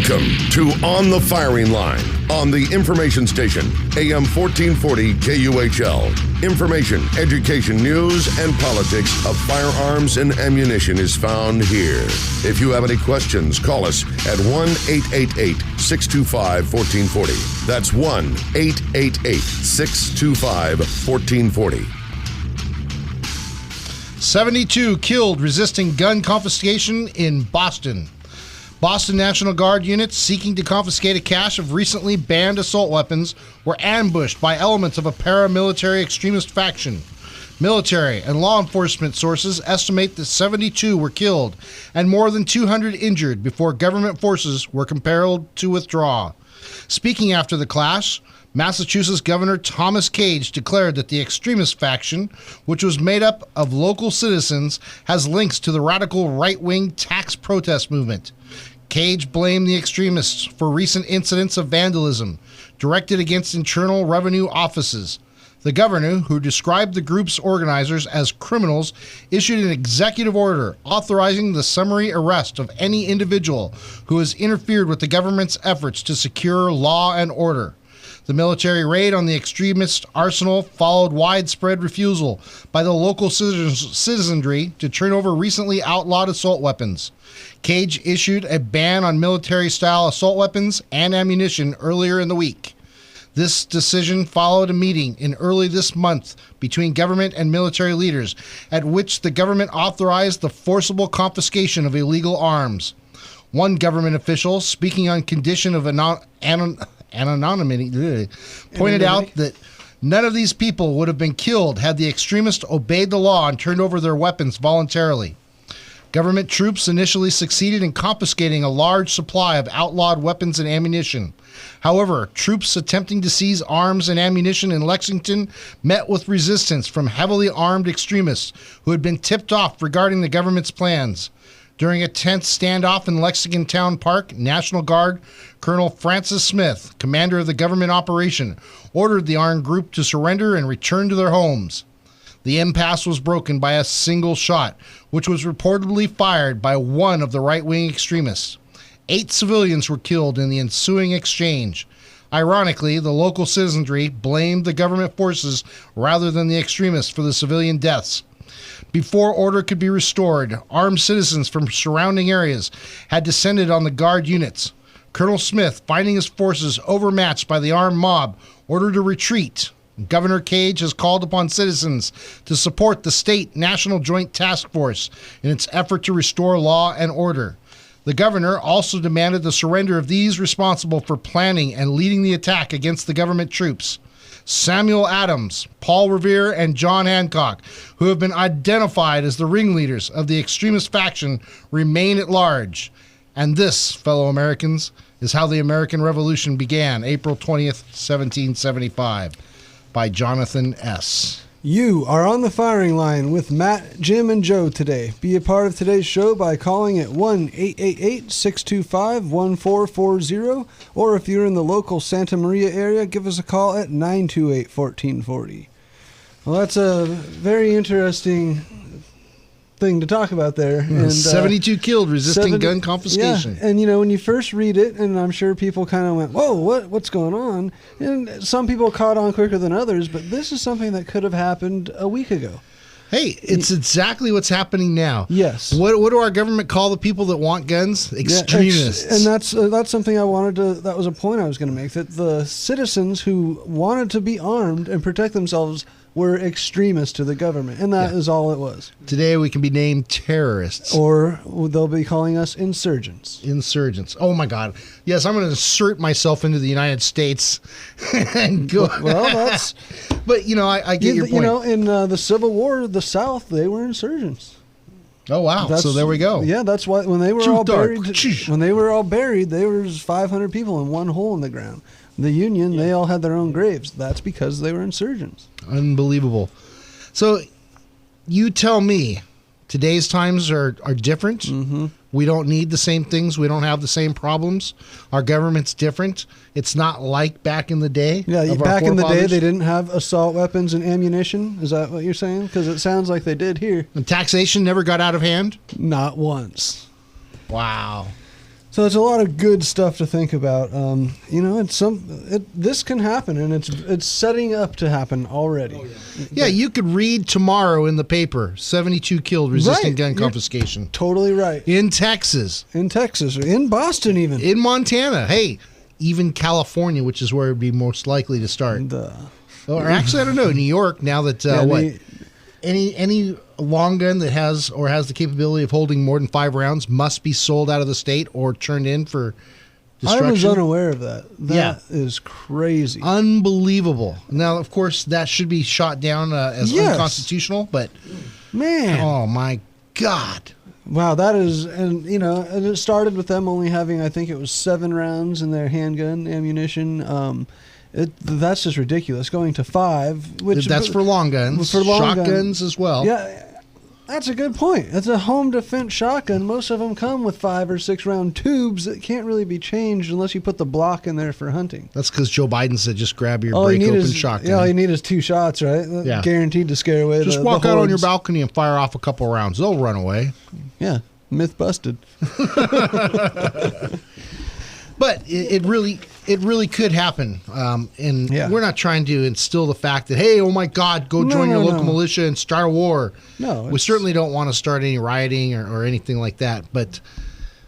Welcome to On the Firing Line on the information station, AM 1440 KUHL. Information, education, news, and politics of firearms and ammunition is found here. If you have any questions, call us at 1-888-625-1440. That's 1-888-625-1440. 72 killed resisting gun confiscation in Boston. Boston National Guard units seeking to confiscate a cache of recently banned assault weapons were ambushed by elements of a paramilitary extremist faction. Military and law enforcement sources estimate that 72 were killed and more than 200 injured before government forces were compelled to withdraw. Speaking after the clash, Massachusetts Governor Thomas Cage declared that the extremist faction, which was made up of local citizens, has links to the radical right-wing tax protest movement. Cage blamed the extremists for recent incidents of vandalism directed against Internal Revenue offices. The governor, who described the group's organizers as criminals, issued an executive order authorizing the summary arrest of any individual who has interfered with the government's efforts to secure law and order. The military raid on the extremist arsenal followed widespread refusal by the local citizenry to turn over recently outlawed assault weapons. Cage issued a ban on military-style assault weapons and ammunition earlier in the week. This decision followed a meeting in early this month between government and military leaders, at which the government authorized the forcible confiscation of illegal arms. One government official, speaking on condition of anonymity, pointed out that none of these people would have been killed had the extremists obeyed the law and turned over their weapons voluntarily. Government troops initially succeeded in confiscating a large supply of outlawed weapons and ammunition. However, troops attempting to seize arms and ammunition in Lexington met with resistance from heavily armed extremists who had been tipped off regarding the government's plans. During a tense standoff in Lexington Town Park, National Guard Colonel Francis Smith, commander of the government operation, ordered the armed group to surrender and return to their homes. The impasse was broken by a single shot, which was reportedly fired by one of the right-wing extremists. 8 civilians were killed in the ensuing exchange. Ironically, the local citizenry blamed the government forces rather than the extremists for the civilian deaths. Before order could be restored, armed citizens from surrounding areas had descended on the guard units. Colonel Smith, finding his forces overmatched by the armed mob, ordered a retreat. Governor Cage has called upon citizens to support the State National Joint Task Force in its effort to restore law and order. The governor also demanded the surrender of these responsible for planning and leading the attack against the government troops. Samuel Adams, Paul Revere, and John Hancock, who have been identified as the ringleaders of the extremist faction, remain at large. And this, fellow Americans, is how the American Revolution began, April 20th, 1775. By Jonathan S. You are on the firing line with Matt, Jim, and Joe today. Be a part of today's show by calling at 1-888-625-1440, or if you're in the local Santa Maria area, give us a call at 928-1440. Well, that's a very interesting thing to talk about there. And 72 killed resisting gun confiscation. Yeah, and when you first read it, and I'm sure people kind of went, whoa, what's going on? And some people caught on quicker than others, but this is something that could have happened a week ago. Hey, it's exactly what's happening now. Yes. What do our government call the people that want guns? Extremists. Yeah, and that's something I wanted to, that was a point I was going to make, that the citizens who wanted to be armed and protect themselves were extremists to the government, and that is all it was. Today we can be named terrorists. Or they'll be calling us insurgents. Insurgents. Oh my God. Yes, I'm going to insert myself into the United States and go. Well, that's... But, I get your point. In the Civil War, the South, they were insurgents. Oh, wow. So there we go. Yeah, that's why when they were all buried, there was 500 people in one hole in the ground. The Union, they all had their own graves. That's because they were insurgents. Unbelievable. So you tell me, today's times are different. Mm-hmm. We don't need the same things. We don't have the same problems. Our government's different. It's not like back in the day. Yeah, back in the day, they didn't have assault weapons and ammunition. Is that what you're saying? Because it sounds like they did here. And taxation never got out of hand? Not once. Wow. So it's a lot of good stuff to think about. This can happen, and it's setting up to happen already. Yeah, you could read tomorrow in the paper 72 killed resisting Right. gun You're confiscation Totally right. in Texas, In Texas, or in Boston, even. in Montana. Hey, even California, which is where it'd be most likely to start. Or actually, I don't know. New York, now that any long gun that has the capability of holding more than 5 rounds must be sold out of the state or turned in for destruction. I was unaware of that. Yeah. That is crazy. Unbelievable. Now, of course, that should be shot down as Yes. unconstitutional, but Man. oh my God. Wow, that is, and it started with them only having, I think it was 7 rounds in their handgun ammunition. That's just ridiculous. Going to 5, which That's for long guns. For long shotguns as well. Yeah, that's a good point. It's a home defense shotgun. Most of them come with 5 or 6 round tubes that can't really be changed unless you put the block in there for hunting. That's because Joe Biden said just grab your All you break need open is shotgun. Yeah, all you need is 2 shots, right? Yeah. Guaranteed to scare away. Just the walk out on your hordes. balcony and fire off a couple rounds. They'll run away. Yeah, myth busted. But it really could happen, and Yeah. we're not trying to instill the fact that, hey, oh my God, go join your local militia and start a war. No, We it's- certainly don't want to start any rioting or anything like that. But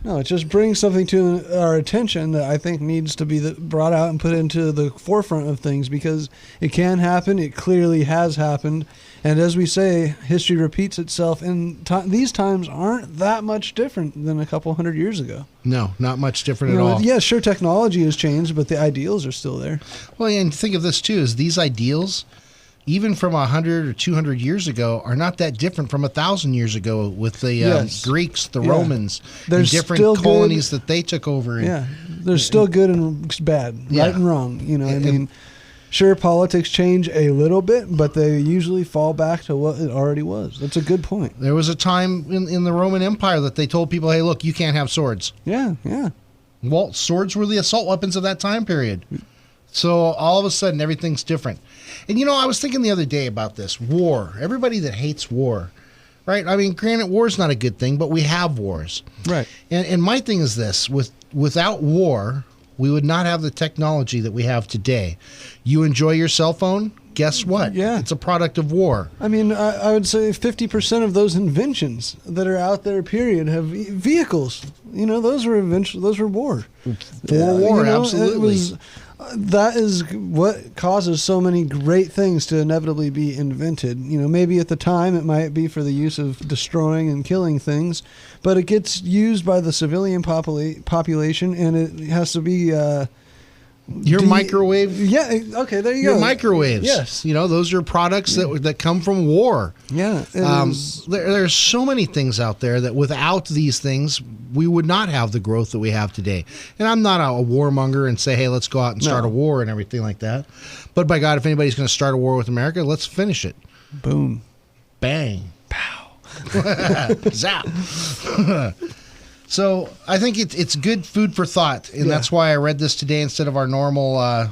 No, it just brings something to our attention that I think needs to be brought out and put into the forefront of things, because it can happen. It clearly has happened. And as we say, history repeats itself, and these times aren't that much different than a couple hundred years ago. no, not much different at all. Yeah, sure, technology has changed, but the ideals are still there. Well, and think of this too: is these ideals, even from 100 or 200 years ago, are not that different from 1,000 years ago with the Yes. Greeks, the Yeah. Romans, They're and different still colonies that they took over. And, Yeah, there's still good and bad, Yeah. right and wrong. I And- mean, sure, politics change a little bit, but they usually fall back to what it already was. That's a good point. There was a time in the Roman Empire that they told people, hey, look, you can't have swords. Yeah, yeah. Well, swords were the assault weapons of that time period. So all of a sudden, everything's different. And, I was thinking the other day about this. War. Everybody that hates war, right? I mean, granted, war's not a good thing, but we have wars. Right. And my thing is this. Without war, we would not have the technology that we have today. You enjoy your cell phone? Guess what? Yeah. It's a product of war. I mean, I would say 50% of those inventions that are out there, period, have vehicles. Those were war. For war, It absolutely. was, that is what causes so many great things to inevitably be invented. Maybe at the time it might be for the use of destroying and killing things, but it gets used by the civilian population, and it has to be Your microwave. Yeah. Okay. There you Your go. microwaves. Yes. Those are products that come from war. Yeah. It is. There's so many things out there that without these things, we would not have the growth that we have today. And I'm not a warmonger and say, hey, let's go out and start a war and everything like that. But by God, if anybody's going to start a war with America, let's finish it. Boom. Bang. Pow. Zap. So I think it's good food for thought, and that's why I read this today instead of our normal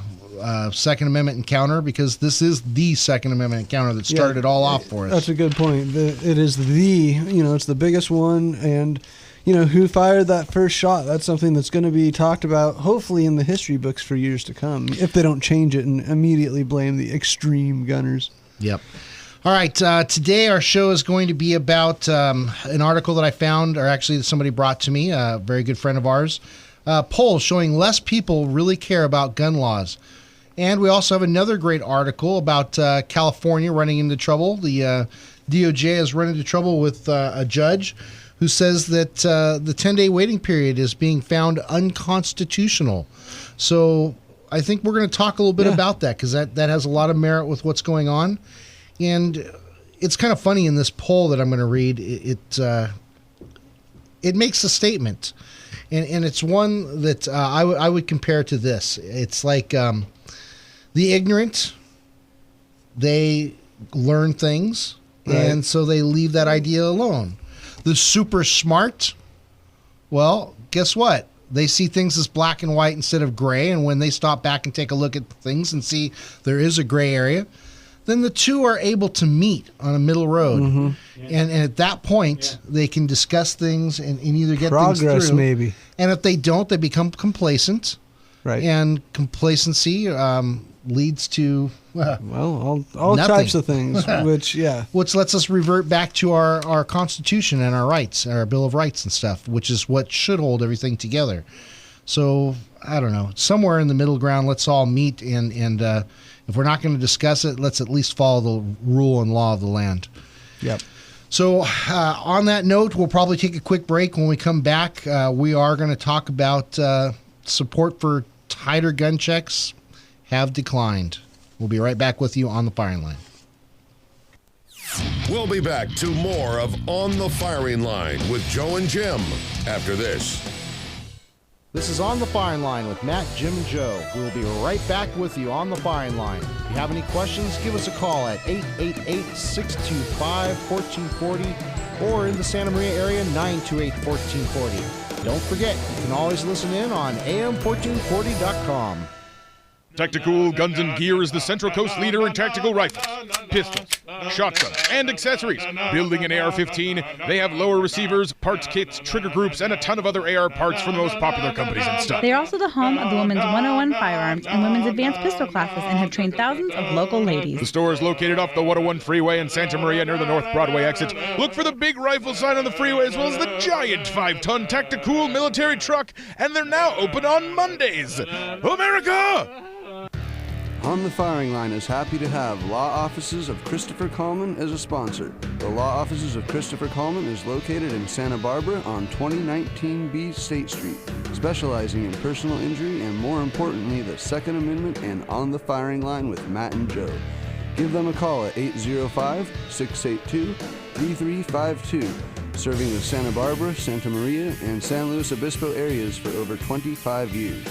Second Amendment encounter, because this is the Second Amendment encounter that started it all off for us. That's a good point. It is it's the biggest one, and who fired that first shot? That's something that's going to be talked about, hopefully, in the history books for years to come, if they don't change it and immediately blame the extreme gunners. Yep. All right. Today our show is going to be about an article that I found, or actually that somebody brought to me, a very good friend of ours. Poll showing less people really care about gun laws. And we also have another great article about California running into trouble. The DOJ has run into trouble with a judge who says that the 10-day waiting period is being found unconstitutional. So I think we're going to talk a little bit about that, because that has a lot of merit with what's going on. And it's kind of funny in this poll that I'm going to read. It makes a statement, and it's one that I would compare to this. It's like the ignorant, they learn things, and so they leave that idea alone. The super smart, well, guess what? They see things as black and white instead of gray, and when they stop back and take a look at things and see there is a gray area, then the two are able to meet on a middle road. And at that point, they can discuss things and either get things Progress, through. maybe. And if they don't, they become complacent. Right. And complacency leads to Well, all nothing. types of things, which lets us revert back to our Constitution and our rights, our Bill of Rights and stuff, which is what should hold everything together. So I don't know, somewhere in the middle ground, let's all meet and if we're not going to discuss it, let's at least follow the rule and law of the land. Yep. So on that note, we'll probably take a quick break. When we come back, we are going to talk about support for tighter gun checks have declined. We'll be right back with you on the firing line. We'll be back to more of On the Firing Line with Joe and Jim after this. This is On the Firing Line with Matt, Jim, and Joe. We will be right back with you on the firing line. If you have any questions, give us a call at 888-625-1440 or in the Santa Maria area, 928-1440. Don't forget, you can always listen in on am1440.com. Tactical Guns and Gear is the Central Coast leader in tactical rifles, pistols, shotguns, and accessories. Building an AR-15, they have lower receivers, parts kits, trigger groups, and a ton of other AR parts from the most popular companies and stuff. They are also the home of the Women's 101 Firearms and Women's Advanced Pistol classes and have trained thousands of local ladies. The store is located off the 101 freeway in Santa Maria near the North Broadway exit. Look for the big rifle sign on the freeway as well as the giant 5-ton Tactical military truck, and they're now open on Mondays. America! On the Firing Line is happy to have Law Offices of Christopher Coleman as a sponsor. The Law Offices of Christopher Coleman is located in Santa Barbara on 2019B State Street, specializing in personal injury and, more importantly, the Second Amendment and On the Firing Line with Matt and Joe. Give them a call at 805-682-3352, serving the Santa Barbara, Santa Maria, and San Luis Obispo areas for over 25 years.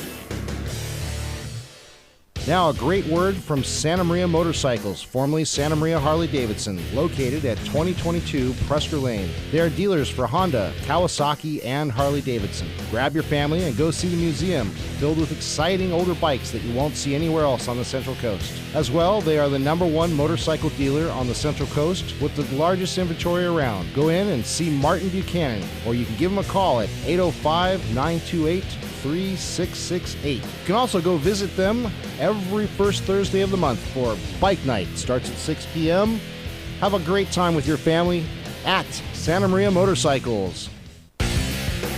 Now a great word from Santa Maria Motorcycles, formerly Santa Maria Harley-Davidson, located at 2022 Presker Lane. They are dealers for Honda, Kawasaki, and Harley-Davidson. Grab your family and go see the museum, filled with exciting older bikes that you won't see anywhere else on the Central Coast. As well, they are the #1 motorcycle dealer on the Central Coast with the largest inventory around. Go in and see Martin Buchanan, or you can give him a call at 805-928-3668. You can also go visit them every first Thursday of the month for Bike Night. Starts at 6 p.m. Have a great time with your family at Santa Maria Motorcycles.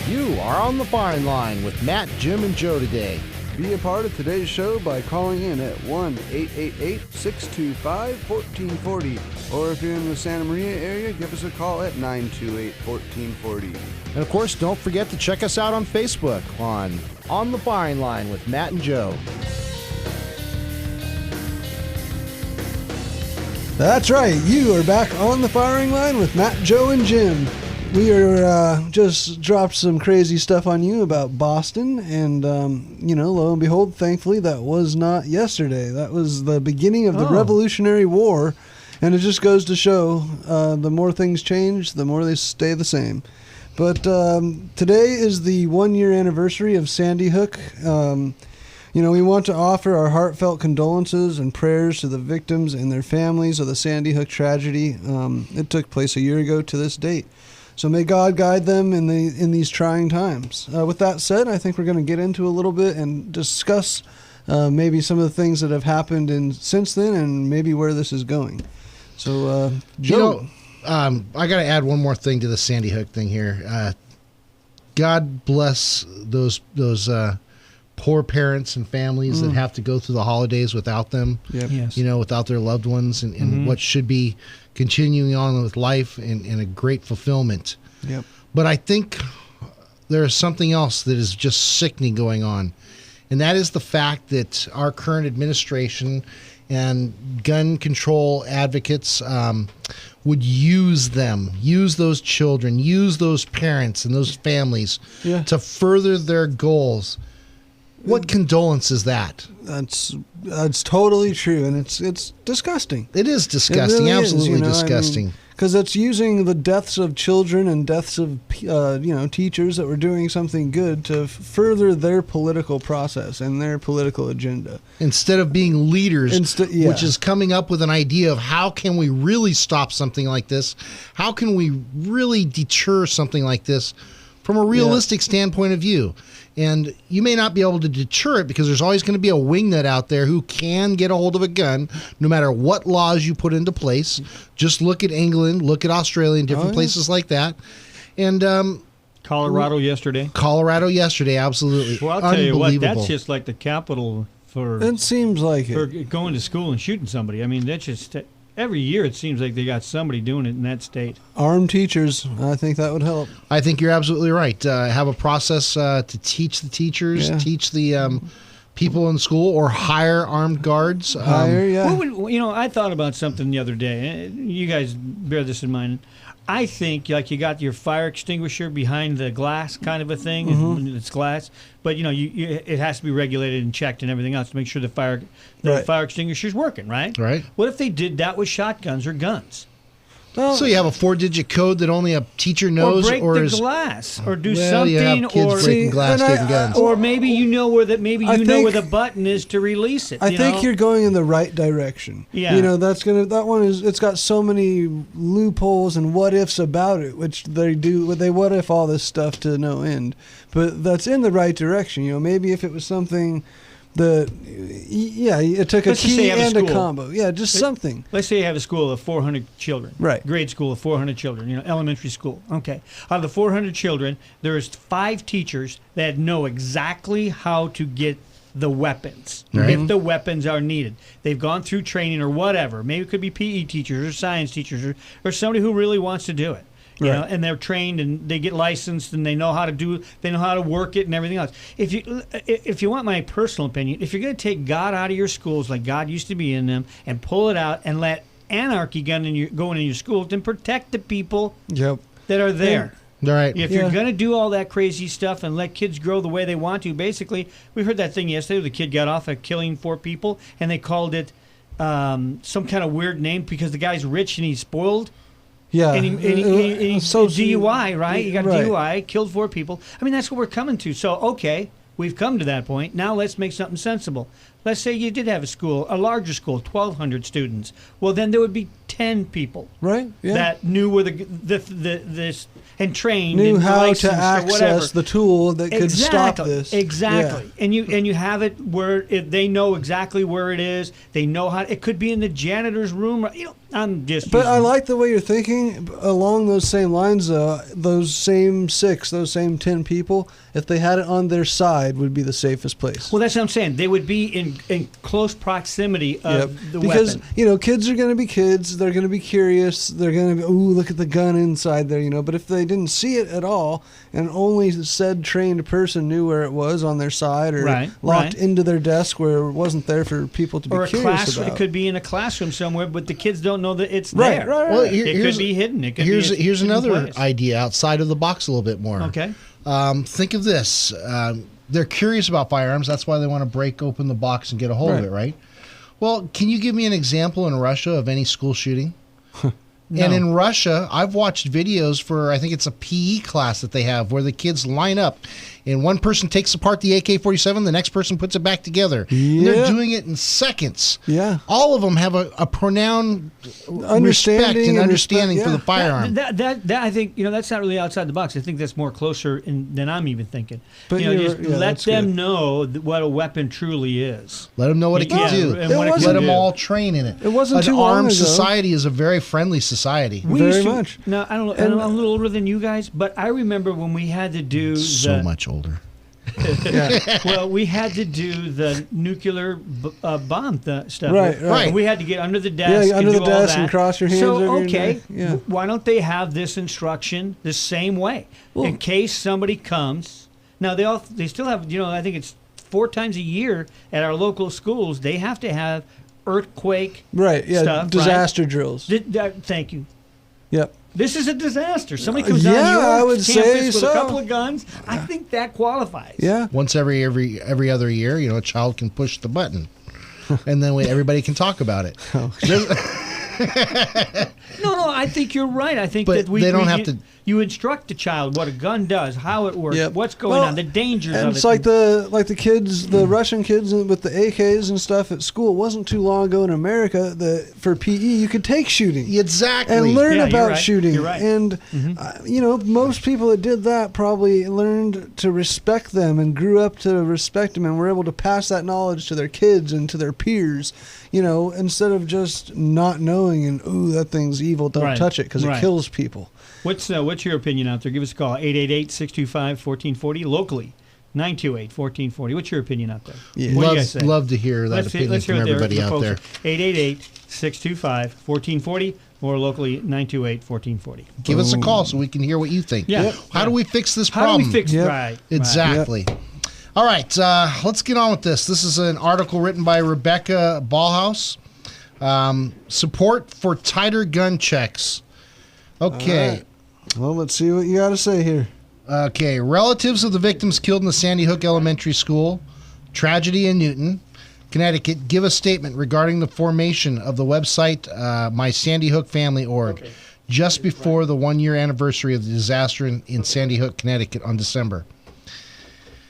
You are on the firing line with Matt, Jim, and Joe today. Be a part of today's show by calling in at 1-888-625-1440. Or if you're in the Santa Maria area, give us a call at 928-1440. And of course, don't forget to check us out on Facebook on the Firing Line with Matt and Joe. That's right. You are back on the firing line with Matt, Joe, and Jim. We are just dropped some crazy stuff on you about Boston, and lo and behold, thankfully that was not yesterday. That was the beginning of the Revolutionary War, and it just goes to show the more things change, the more they stay the same. But today is the 1-year anniversary of Sandy Hook. We want to offer our heartfelt condolences and prayers to the victims and their families of the Sandy Hook tragedy. It took place a year ago to this date. So may God guide them in these trying times. With that said, I think we're going to get into a little bit and discuss maybe some of the things that have happened since then and maybe where this is going. So, Joe. I got to add one more thing to the Sandy Hook thing here. God bless those poor parents and families that have to go through the holidays without them. Yep. Yes. Without their loved ones and what should be continuing on with life and a great fulfillment. Yep. But I think there is something else that is just sickening going on, and that is the fact that our current administration and gun control advocates would use those children, use those parents and those families to further their goals. What condolence is that? That's totally true, and it's disgusting. It is disgusting, It really absolutely is, disgusting. because it's using the deaths of children and deaths of teachers that were doing something good to further their political process and their political agenda. Instead of being leaders, Yeah. which is coming up with an idea of how can we really stop something like this? How can we really deter something like this from a realistic standpoint of view? And you may not be able to deter it because there's always going to be a wingnut out there who can get a hold of a gun no matter what laws you put into place. Just look at England, look at Australia and different places like that. And Colorado yesterday. Absolutely. Well, I'll tell you what, Unbelievable. that's just like the capital for It seems like for it. going to school and shooting somebody. I mean, that's just every year it seems like they got somebody doing it in that state. Armed teachers, I think that would help. I think you're absolutely right. Have a process to teach the teachers, Yeah. teach the people in school, or hire armed guards. Higher, yeah. What would, I thought about something the other day. You guys bear this in mind. I think like you got your fire extinguisher behind the glass kind of a thing. Mm-hmm. It's glass, but it has to be regulated and checked and everything else to make sure the fire extinguisher is working, right? Right. What if they did that with shotguns or guns? Well, So you have a 4-digit code that only a teacher knows, or break the is glass, or do well, you something, have kids or breaking glass, and taking guns. or maybe you know where the think- where the button is to release it. I think you're going in the right direction. Yeah. That one it's got so many loopholes and what ifs about it, which they what if all this stuff to no end. But that's in the right direction. Maybe if it was something that, it took Let's a just say key you have a and a school. combo. Yeah, just something. Let's say you have a school of 400 children. Right. Grade school of 400 children, elementary school. Okay. Out of the 400 children, there's 5 teachers that know exactly how to get the weapons, if the weapons are needed. They've gone through training or whatever. Maybe it could be PE teachers or science teachers or somebody who really wants to do it. And they're trained and they get licensed and they know how to work it and everything else. If you want my personal opinion, if you're going to take God out of your schools like God used to be in them and pull it out and let anarchy go in your schools, then protect the people Yep. that are there. All right. If you're going to do all that crazy stuff and let kids grow the way they want to, basically, we heard that thing yesterday where the kid got off of killing 4 people and they called it some kind of weird name because the guy's rich and he's spoiled. Yeah. And he So- DUI, right? You got Right. DUI, killed 4 people. I mean, that's what we're coming to. So, okay, we've come to that point. Now let's make something sensible. Let's say you did have a larger school, 1,200 students. Well, then there would be 10 people Right. Yeah. that knew where this and trained Knew and how licensed to or whatever. access the tool that could stop this. Exactly. And you have it where they know exactly where it is. They know how. It could be in the janitor's room. I'm just. But I like the way you're thinking along those same lines. Those same 10 people, if they had it on their side, would be the safest place. Well, that's what I'm saying. They would be in close proximity of the because weapon. kids are going to be kids. They're going to be curious. They're going to be, ooh, look at the gun inside there. But if they didn't see it at all, and only said trained person knew where it was on their side, or locked into their desk where it wasn't there for people to be or curious about. It could be in a classroom somewhere, but the kids don't know that it's Right, there. right. Well, It could be hidden. It could here's be here's hidden another place. idea outside of the box a little bit more. Okay. Think of this. They're curious about firearms. That's why they want to break open the box and get a hold of it, right? Well, can you give me an example in Russia of any school shooting? No. And in Russia, I've watched videos for, I think it's a PE class that they have, where the kids line up and one person takes apart the AK-47, the next person puts it back together. And they're doing it in seconds. Yeah. All of them have a profound respect Understanding and and understanding respect, for the firearm. That I think that's not really outside the box. I think that's more closer than I'm even thinking. But just let that's them good. know what a weapon truly is. Let them know what it can Yeah, do. and what it wasn't- Let can them do. all train in it. It wasn't An too long armed ago. society is a very friendly society. We Very used to- much. Now I don't know. I'm a little older than you guys, but I remember when we had to do So much older. Well, we had to do the nuclear bomb stuff. Right, right. And we had to get under the desk. Yeah, under and the do all desk that. and cross your hands over So your okay, neck. Yeah. why don't they have this instruction the same way in case somebody comes? Now they still have I think it's 4 times a year at our local schools they have to have earthquake Right, yeah, stuff, disaster drills. Thank you. Yep. This is a disaster. Somebody comes Yeah, on your I would campus say with so. a couple of guns. I think that qualifies. Yeah. Once every other year, a child can push the button, and then everybody can talk about it. No, I think you're right. I think But that we they don't we- have to- You instruct the child what a gun does, how it works, Yep. what's going Well, on, the dangers And of it's it. like the kids, the Russian kids with the AKs and stuff at school. It wasn't too long ago in America that for PE you could take shooting. Exactly. And learn Yeah, you're about right. shooting. You're right. And, most people that did that probably learned to respect them and grew up to respect them and were able to pass that knowledge to their kids and to their peers, instead of just not knowing and, ooh, that thing's evil, don't Right. touch it because Right. it kills people. What's your opinion out there? Give us a call, 888-625-1440, locally, 928-1440. What's your opinion out there? Yeah. What do you guys say? Love to hear that opinion let's hear from it there. everybody The out folks there. are 888-625-1440 or locally 928-1440. Give us a call so we can hear what you think. Yeah. Yep. How do we fix this How problem? do we fix Yep. right? Exactly. All right, let's get on with this. This is an article written by Rebecca Ballhaus. Support for tighter gun checks. Okay. All right. Well, let's see what you got to say here. Okay. Relatives of the victims killed in the Sandy Hook Elementary School tragedy in Newton, Connecticut, give a statement regarding the formation of the website My Sandy Hook Family Org just before the 1-year anniversary of the disaster in Sandy Hook, Connecticut on December.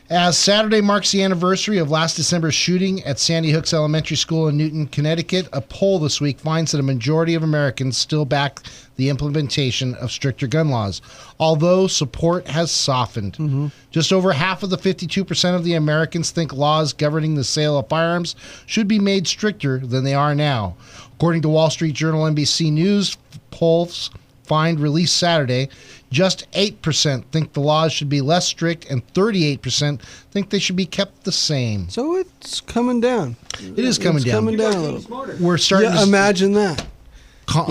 As Saturday marks the anniversary of last December's shooting at Sandy Hook's elementary school in Newton, Connecticut, a poll this week finds that a majority of Americans still back the implementation of stricter gun laws, although support has softened. Just over half of the 52% of the Americans think laws governing the sale of firearms should be made stricter than they are now. According to Wall Street Journal NBC News polls find released Saturday, just 8% think the laws should be less strict and 38% think they should be kept the same. So it's coming down. It is coming down. Coming down a little. We're starting Yeah, to imagine that.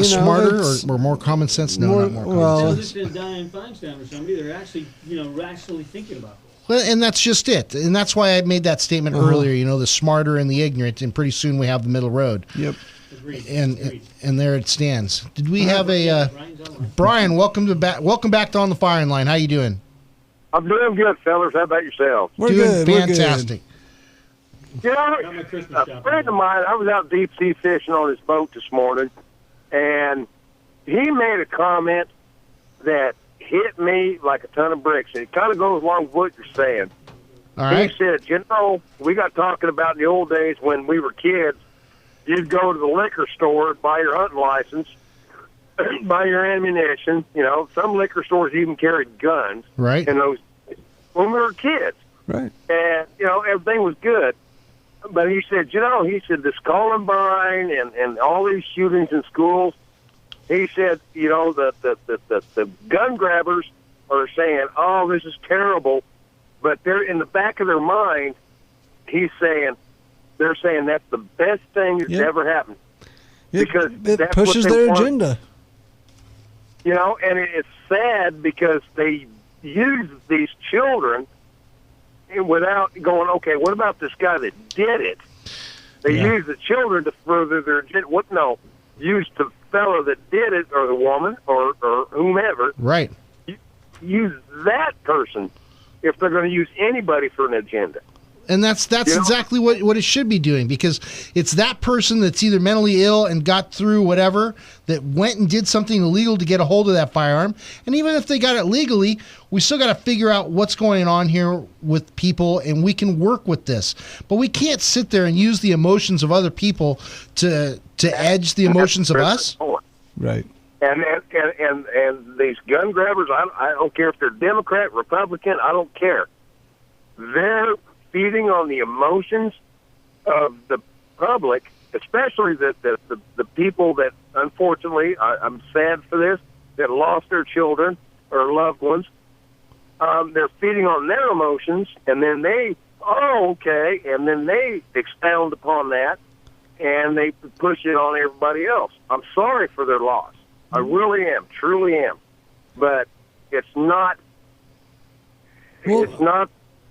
smarter it's or more common sense? No, more- not more common well, sense. It's been Dianne Feinstein or somebody. They're actually, rationally thinking about it. Well, and that's just it. And that's why I made that statement earlier, the smarter and the ignorant, and pretty soon we have the middle road. Yep. Agreed. And there it stands. Did we have a Brian, welcome back to On the Firing Line. How you doing? I'm doing good, fellas. How about yourself? We're doing good. We're fantastic. You know, a friend of mine, I was out deep sea fishing on his boat this morning, and he made a comment that hit me like a ton of bricks. And it kind of goes along with what you're saying. All right. He said, we got talking about in the old days when we were kids, you'd go to the liquor store, buy your hunting license, buy your ammunition. Some liquor stores even carried guns. Right. And those when we were kids. Right. And, everything was good. But he said, this Columbine and all these shootings in schools, he said, the gun grabbers are saying, oh, this is terrible. But they're in the back of their mind, they're saying that's the best thing that's ever happened. Because it that's pushes what they their want. agenda. And it's sad because they use these children without going, okay, what about this guy that did it? They use the children to further their agenda. Use the fellow that did it, or the woman, or whomever. Right. Use that person if they're going to use anybody for an agenda. And that's exactly what it should be doing, because it's that person that's either mentally ill and got through whatever, that went and did something illegal to get a hold of that firearm. And even if they got it legally, we still got to figure out what's going on here with people, and we can work with this. But we can't sit there and use the emotions of other people to edge the emotions of us. Right. And these gun grabbers, I don't care if they're Democrat, Republican, I don't care. They're feeding on the emotions of the public, especially the people that, unfortunately, I'm sad for this, that lost their children or loved ones. They're feeding on their emotions, and then and then they expound upon that, and they push it on everybody else. I'm sorry for their loss. I really am, truly am. But it's not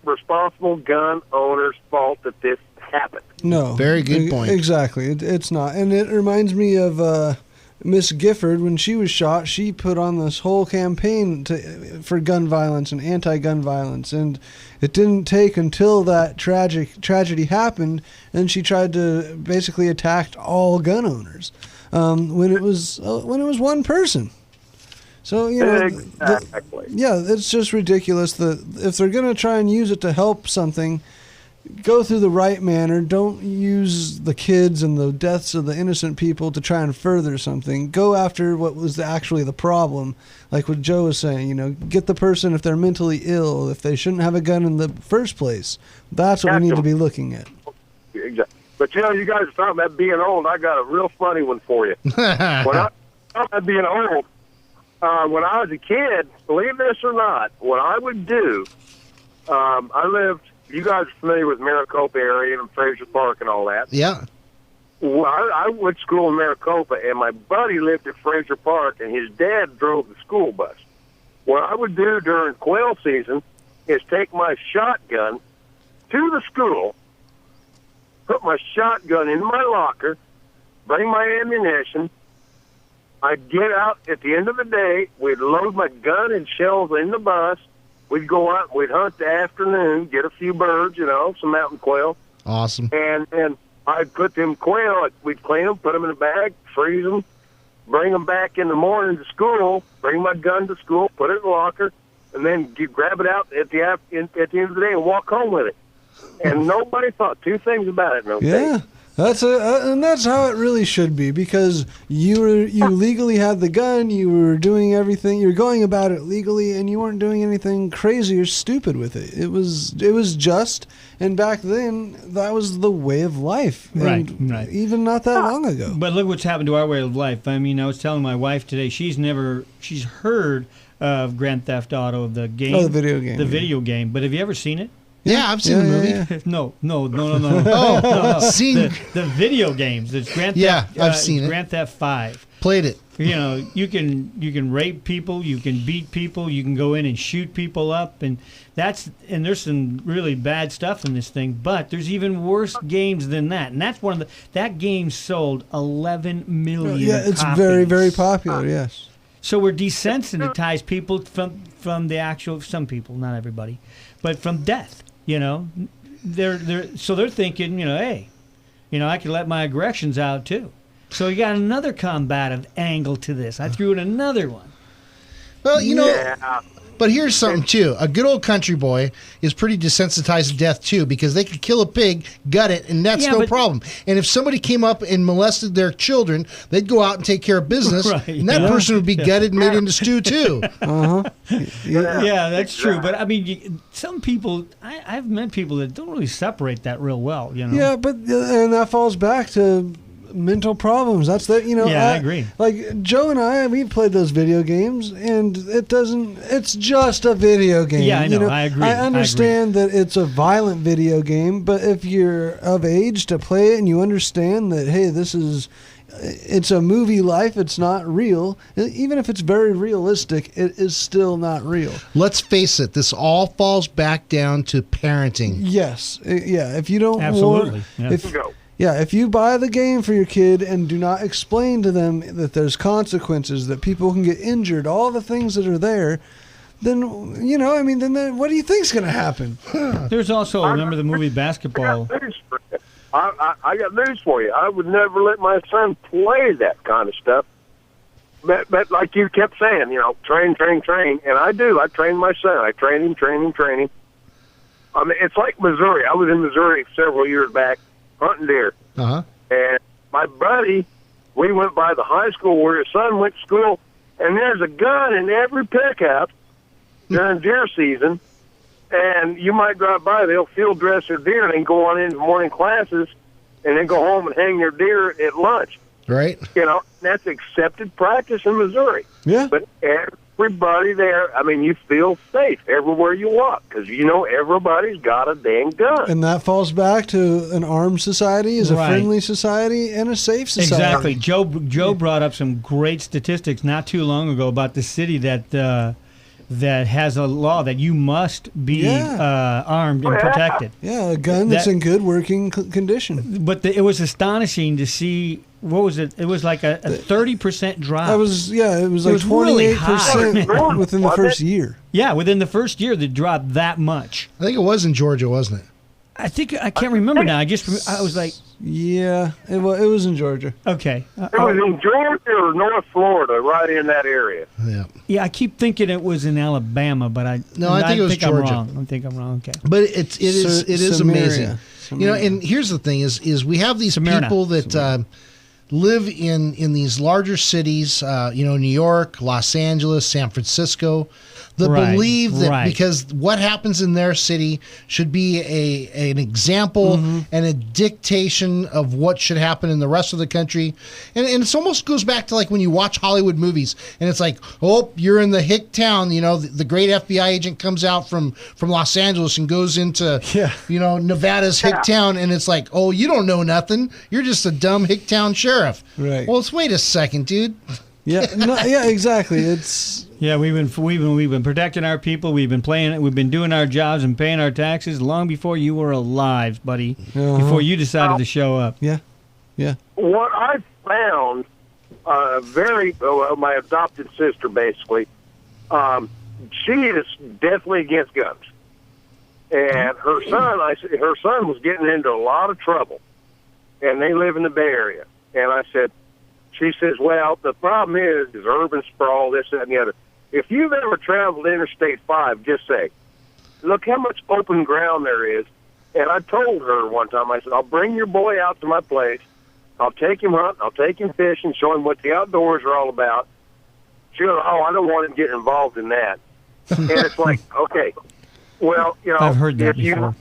responsible gun owners' fault that this happened. No. Very good point. Exactly. It's not. And it reminds me of Miss Gifford. When she was shot, she put on this whole campaign for gun violence and anti-gun violence. And it didn't take until that tragedy happened, and she tried to basically attack all gun owners. when it was one person. So Exactly. it's just ridiculous that if they're going to try and use it to help something, go through the right manner. Don't use the kids and the deaths of the innocent people to try and further something. Go after what was actually the problem, like what Joe was saying. Get the person if they're mentally ill, if they shouldn't have a gun in the first place. That's what we need to be looking at. Exactly. But you guys are talking about being old. I got a real funny one for you. When I talk about being old, when I was a kid, believe this or not, what I would do, I lived. You guys are familiar with Maricopa area and Fraser Park and all that. Yeah. Well, I went to school in Maricopa, and my buddy lived at Fraser Park, and his dad drove the school bus. What I would do during quail season is take my shotgun to the school, put my shotgun in my locker, bring my ammunition. I'd get out at the end of the day. We'd load my gun and shells in the bus. We'd go out, we'd hunt the afternoon, get a few birds, some mountain quail. Awesome. And I'd put them quail, we'd clean them, put them in a bag, freeze them, bring them back in the morning to school, bring my gun to school, put it in the locker, and then grab it out at the end of the day and walk home with it. And nobody thought two things about it. Yeah. And that's how it really should be, because you legally had the gun, you were doing everything, you were going about it legally, and you weren't doing anything crazy or stupid with it. It was just, and back then that was the way of life. Right. Even not that long ago. But look what's happened to our way of life. I mean, I was telling my wife today, she's heard of Grand Theft Auto, the game. Oh, the video game. The video game. But have you ever seen it? Yeah, I've seen the movie. Yeah. No. Oh, seen the video games. It's Grand Theft. Yeah, I've seen it. Grand Theft 5. Played it. You can rape people, you can beat people, you can go in and shoot people up, and there's some really bad stuff in this thing. But there's even worse games than that, and that's that game sold 11 million. Yeah, it's copies. very, very popular. Yes. So we're desensitized people from the actual, some people, not everybody, but from death. They're thinking, hey, I can let my aggressions out too. So you got another combative angle to this. I threw in another one. Well, but here's something too. A good old country boy is pretty desensitized to death too, because they could kill a pig, gut it, and that's no problem. And if somebody came up and molested their children, they'd go out and take care of business, and that person would be gutted and made into stew too. Yeah, that's true. But I mean, some people, I've met people that don't really separate that real well. Yeah, but and that falls back to mental problems. That's that. Yeah, I agree. Like Joe and I, we played those video games, and it's just a video game. Yeah, I know. I agree. I understand that it's a violent video game, but if you're of age to play it and you understand that, hey, it's a movie life, it's not real. Even if it's very realistic, it is still not real. Let's face it, this all falls back down to parenting. Yes. Yeah. If you don't absolutely. If you buy the game for your kid and do not explain to them that there's consequences, that people can get injured, all the things that are there, then, then what do you think's going to happen? There's also, remember the movie Basketball? I got news for you. I would never let my son play that kind of stuff. But like you kept saying, train. And I do. I train my son. I train him. I mean, it's like Missouri. I was in Missouri several years back, hunting deer. Uh-huh. And my buddy, we went by the high school where his son went to school, and there's a gun in every pickup during deer season. And you might drive by, they'll field dress their deer and then go on into morning classes and then go home and hang their deer at lunch. Right. That's accepted practice in Missouri. Yeah. But everybody there, I mean, you feel safe everywhere you walk because everybody's got a dang gun. And that falls back to an armed society is a friendly society and a safe society. Exactly. Joe brought up some great statistics not too long ago about the city that has a law that you must be armed and protected. Yeah, a gun that's in good working condition. But it was astonishing to see, what was it? It was like a 30% drop. It was like 28% within the first year. Yeah, within the first year, they dropped that much. I think it was in Georgia, wasn't it? I think I can't remember now. I was like, Yeah, it was in Georgia. okay. It was in Georgia or North Florida, right in that area. Yeah. Yeah, I keep thinking it was in Alabama, but I think it was Georgia. I think I'm wrong. Okay. But it is amazing. Samaria. You know, and here's the thing: is we have these Smyrna. people that live in these larger cities. New York, Los Angeles, San Francisco. That Right, believe that right. because what happens in their city should be an example and a dictation of what should happen in the rest of the country. And it almost goes back to like when you watch Hollywood movies and it's like, oh, you're in the hick town. You know, the great FBI agent comes out from Los Angeles and goes into, Nevada's hick town. And it's like, oh, you don't know nothing. You're just a dumb hick town sheriff. Right. Well, wait a second, dude. Yeah, exactly. It's Yeah, we've been protecting our people. We've been doing our jobs and paying our taxes long before you were alive, buddy. Before you decided to show up. yeah. What I found, my adopted sister, basically, she is definitely against guns. And her son was getting into a lot of trouble. And they live in the Bay Area. And she says, well, the problem is urban sprawl, this, that, and the other. If you've ever traveled Interstate 5, just say, look how much open ground there is. And I told her one time, I said, I'll bring your boy out to my place. I'll take him hunting. I'll take him fishing, show him what the outdoors are all about. She goes, oh, I don't want him getting involved in that. And it's like, okay, well, I've heard that before.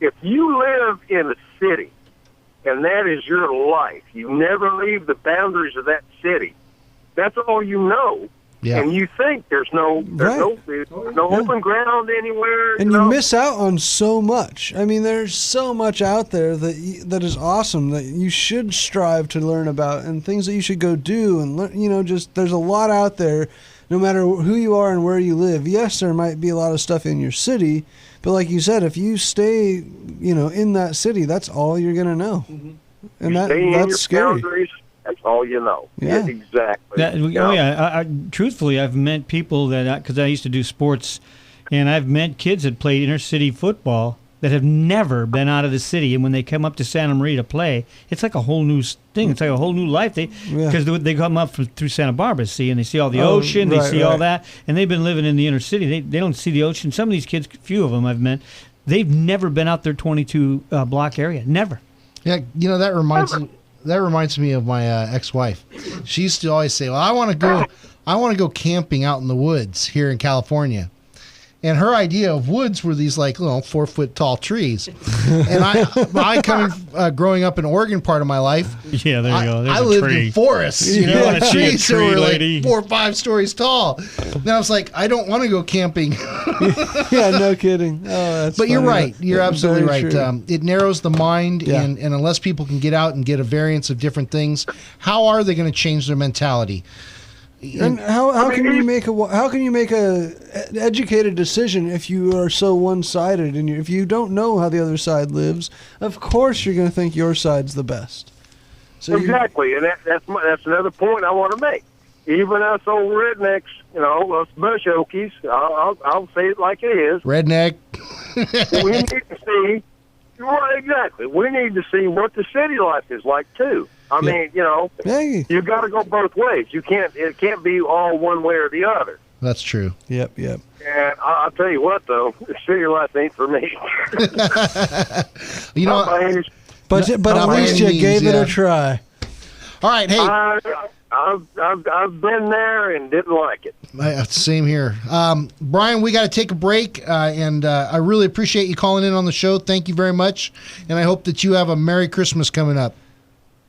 If you live in a city, and that is your life. You never leave the boundaries of that city. That's all you know. Yeah. And you think there's no open ground anywhere. And you miss out on so much. I mean, there's so much out there that is awesome that you should strive to learn about and things that you should go do and learn. Just there's a lot out there, no matter who you are and where you live. Yes, there might be a lot of stuff in your city, but like you said, if you stay, in that city, that's all you're gonna know, and that's scary. Boundaries, that's all you know. Yeah. Exactly. Truthfully, I've met people because I used to do sports, and I've met kids that played inner city football that have never been out of the city, and when they come up to Santa Maria to play, it's like a whole new thing. It's like a whole new life. Because they come up through Santa Barbara, and they see all the ocean, they see all that, and they've been living in the inner city. They don't see the ocean. Some of these kids, few of them I've met, they've never been out their 22 block area. Never. Yeah, that reminds me of my ex-wife. She used to always say, "Well, I want to go camping out in the woods here in California." And her idea of woods were these 4-foot tall trees. And I growing up in Oregon part of my life. Yeah, there you go. There's I a lived tree. in forests, want to see a trees that tree, were lady. 4 or 5 stories tall. Then I was like, I don't want to go camping. Yeah, no kidding. Oh, that's But you're funny. right. You're absolutely Very right. true. It narrows the mind, Yeah. and unless people can get out and get a variance of different things, how are they going to change their mentality? And how can you make a educated decision if you are so one-sided and if you don't know how the other side lives? Of course, you're going to think your side's the best. So Exactly, and that's another point I want to make. Even us old rednecks, us bush okies, I'll say it like it is. Redneck. We need to see. Well, exactly. We need to see what the city life is like too. I mean, you got to go both ways. It can't be all one way or the other. That's true. Yep. And I'll tell you what, though, the city life ain't for me. Not by any- But at least you gave it a try. All right, hey. I've been there and didn't like it. Same here. Brian, we got to take a break, and I really appreciate you calling in on the show. Thank you very much, and I hope that you have a Merry Christmas coming up.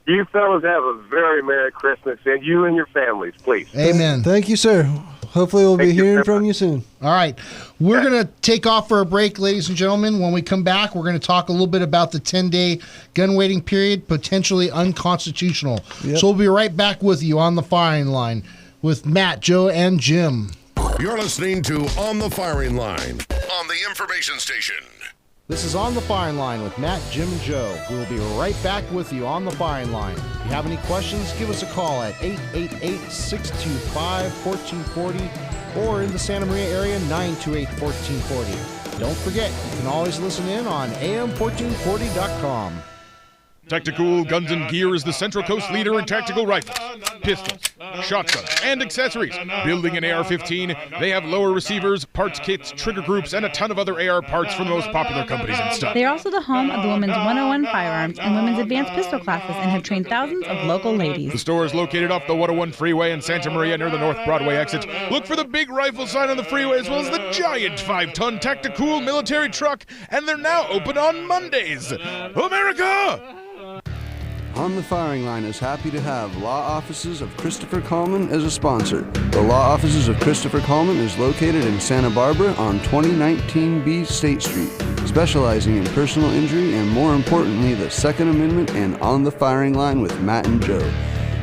You fellas have a very Merry Christmas, and you and your families, please. Amen. Thank you, sir. Hopefully we'll be hearing from you soon. All right. We're going to take off for a break, ladies and gentlemen. When we come back, we're going to talk a little bit about the 10-day gun waiting period, potentially unconstitutional. Yep. So we'll be right back with you on the firing line with Matt, Joe, and Jim. You're listening to On the Firing Line on the Information Station. This is On the Firing Line with Matt, Jim, and Joe. We will be right back with you on the firing line. If you have any questions, give us a call at 888-625-1440 or in the Santa Maria area, 928-1440. don't forget, you can always listen in on am1440.com. Tactical Guns and Gear is the Central Coast leader in tactical rifles, pistols, shotguns, and accessories. Building an AR-15, they have lower receivers, parts kits, trigger groups, and a ton of other AR parts from the most popular companies and stuff. They are also the home of the Women's 101 Firearms and Women's Advanced Pistol classes and have trained thousands of local ladies. The store is located off the 101 freeway in Santa Maria near the North Broadway exit. Look for the big rifle sign on the freeway as well as the giant 5-ton Tactical military truck, and they're now open on Mondays. America! On the Firing Line is happy to have Law Offices of Christopher Coleman as a sponsor. The Law Offices of Christopher Coleman is located in Santa Barbara on 2019B State Street, specializing in personal injury and, more importantly, the Second Amendment and On the Firing Line with Matt and Joe.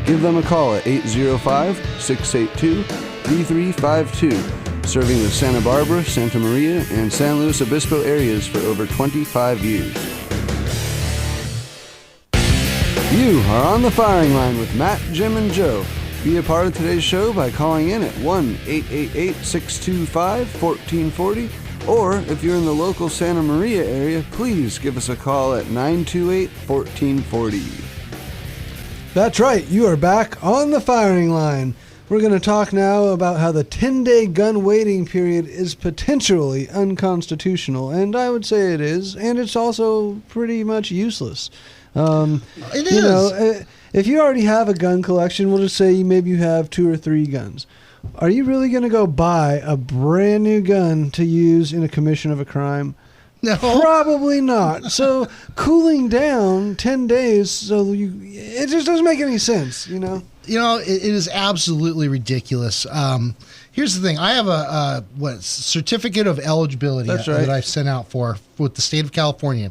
Give them a call at 805-682-3352, serving the Santa Barbara, Santa Maria, and San Luis Obispo areas for over 25 years. You are on the Firing Line with Matt, Jim, and Joe. Be a part of today's show by calling in at 1-888-625-1440, or if you're in the local Santa Maria area, please give us a call at 928-1440. That's right, you are back on the Firing Line. We're going to talk now about how the 10-day gun waiting period is potentially unconstitutional, and I would say it is, and it's also pretty much useless. It is. You know, if you already have a gun collection, we'll just say maybe you have 2 or 3 guns. Are you really going to go buy a brand new gun to use in a commission of a crime? No. Probably not. So cooling down 10 days, it just doesn't make any sense, you know? You know, it is absolutely ridiculous. Here's the thing. I have a certificate of eligibility that I've sent out with the state of California.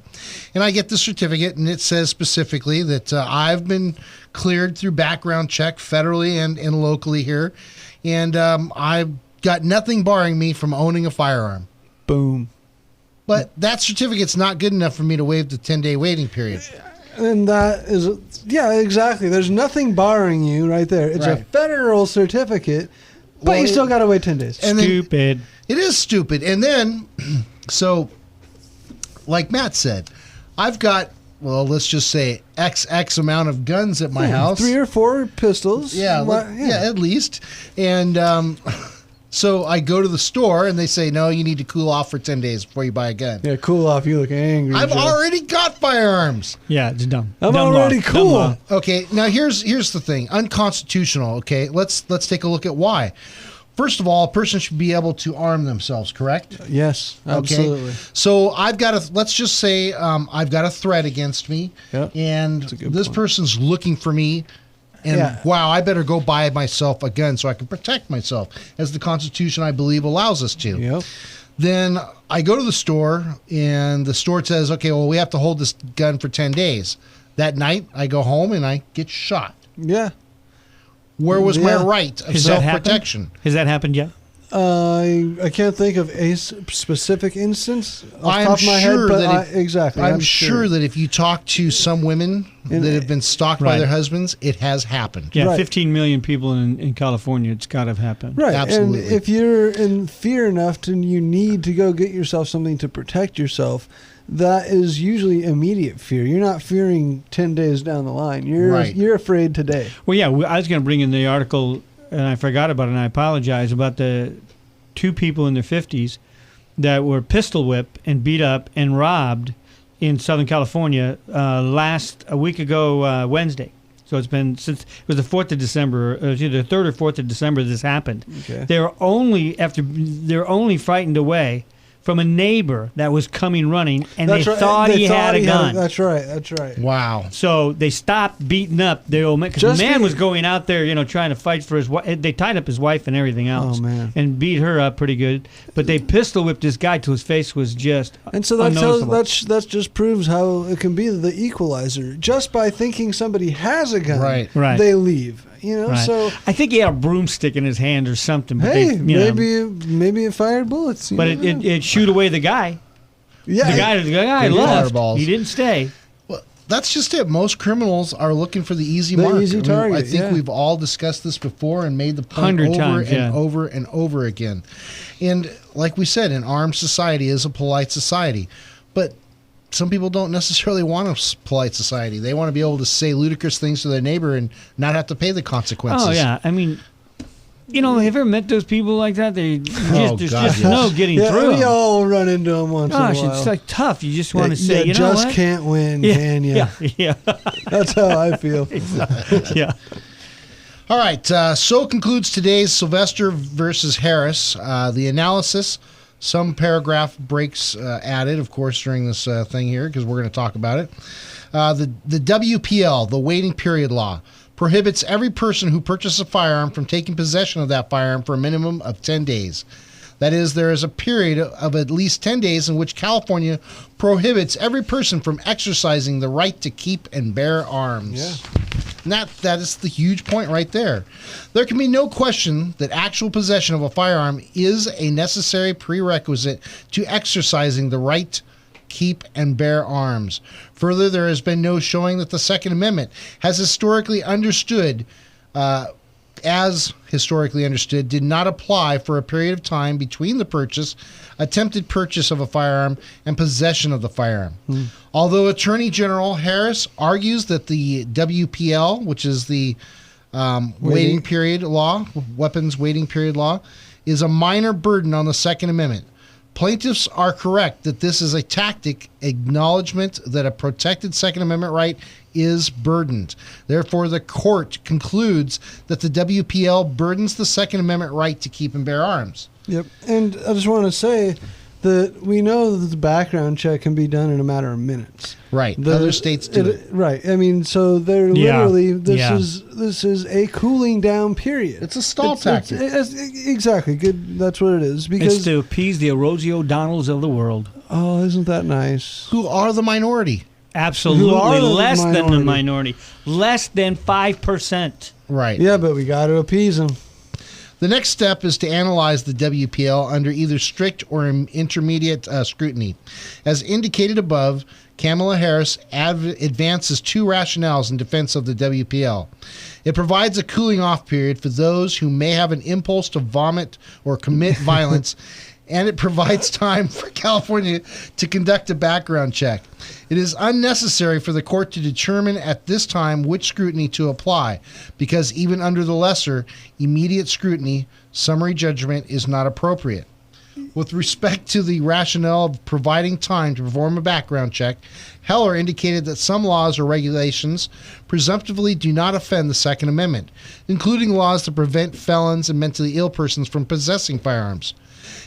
And I get the certificate, and it says specifically that I've been cleared through background check federally and locally here. And I've got nothing barring me from owning a firearm. Boom. But that certificate's not good enough for me to waive the 10-day waiting period. And that is, yeah, exactly. There's nothing barring you right there. It's a federal certificate, but you still got to wait 10 days. Stupid. It is stupid. And then, so, like Matt said, I've got, well, let's just say X amount of guns at my house. 3 or 4 pistols. Yeah, at least. And so I go to the store, and they say, no, you need to cool off for 10 days before you buy a gun. Yeah, cool off. You look angry. I've already got firearms. Yeah, it's dumb. I'm dumb already law. cool. Okay, now here's the thing. Unconstitutional, okay? Let's take a look at why. First of all, a person should be able to arm themselves, correct? Yes, absolutely. Okay. So let's just say I've got a threat against me, and this person's looking for me, and wow, I better go buy myself a gun so I can protect myself, as the Constitution, I believe, allows us to. Yep. Then I go to the store, and the store says, okay, well, we have to hold this gun for 10 days. That night, I go home, and I get shot. Yeah. Where was my right of self-protection? Has that happened yet? I can't think of a specific instance off the top of my head, but exactly. I'm sure that if you talk to some women that have been stalked by their husbands, it has happened. Yeah, 15 million people in California, it's got to have happened. Right, absolutely. And if you're in fear enough and you need to go get yourself something to protect yourself, that is usually immediate fear. You're not fearing 10 days down the line. You're afraid today. Well, yeah, I was going to bring in the article, and I forgot about it, and I apologize, about the 2 people in their 50s that were pistol whipped and beat up and robbed in Southern California a week ago Wednesday. So it's been since it was the 4th of December, it was either the 3rd or 4th of December this happened. Okay. They're only frightened away from a neighbor that was coming running, and they thought he had a gun. That's right. Wow. So they stopped beating up the old man, because the man was going out there, trying to fight for his wife. They tied up his wife and everything else, and beat her up pretty good. But they pistol whipped this guy till his face was just unnoticeable. That just proves how it can be the equalizer. Just by thinking somebody has a gun, right. they leave. Right. So I think he had a broomstick in his hand or something. But maybe it fired bullets. But it shoot away the guy. Yeah, the guy left. He didn't stay. Well, that's just it. Most criminals are looking for the easy The mark. easy I target, think yeah. we've all discussed this before and made the point 100 over times, and yeah. over and over again. And like we said, an armed society is a polite society. But some people don't necessarily want a polite society. They want to be able to say ludicrous things to their neighbor and not have to pay the consequences. Oh yeah, I mean, have you ever met those people like that? There's God, just yes. no getting Yeah, through. we 'em. all run into them once Gosh, in a while. it's like tough. You just want to say, you you know just what? can't win, yeah, can you? yeah, That's how I feel. yeah. All right, so concludes today's Sylvester versus Harris. The analysis, some paragraph breaks added, of course, during this thing here, because we're going to talk about it. The WPL, the waiting period law, prohibits every person who purchases a firearm from taking possession of that firearm for a minimum of 10 days. That is, there is a period of at least 10 days in which California prohibits every person from exercising the right to keep and bear arms. Yeah. And that is the huge point right there. There can be no question that actual possession of a firearm is a necessary prerequisite to exercising the right keep and bear arms. Further, there has been no showing that the Second Amendment has historically understood, did not apply for a period of time between the attempted purchase of a firearm and possession of the firearm. Although Attorney General Harris argues that the WPL, which is the waiting period law, weapons waiting period law, is a minor burden on the Second Amendment. Plaintiffs are correct that this is a tactic acknowledgement that a protected Second Amendment right is burdened. Therefore, the court concludes that the WPL burdens the Second Amendment right to keep and bear arms. Yep. And I just want to say that we know that the background check can be done in a matter of minutes. Right. Other states do it. Right. I mean, so they're Yeah. literally Yeah. this is a cooling down period. It's a stall tactic. Exactly. Good. That's what it is. Because It's to appease the Rosie O'Donnells of the world. oh, isn't that nice? Who are the minority. Absolutely, Who are the less than the minority? minority, less than 5%. Right. Yeah, but we got to appease them. The next step is to analyze the WPL under either strict or intermediate scrutiny. As indicated above, Kamala Harris advances two rationales in defense of the WPL. It provides a cooling off period for those who may have an impulse to vomit or commit violence, and it provides time for California to conduct a background check. It is unnecessary for the court to determine at this time which scrutiny to apply, because even under the lesser, immediate scrutiny, summary judgment is not appropriate. With respect to the rationale of providing time to perform a background check, Heller indicated that some laws or regulations presumptively do not offend the Second Amendment, including laws that prevent felons and mentally ill persons from possessing firearms.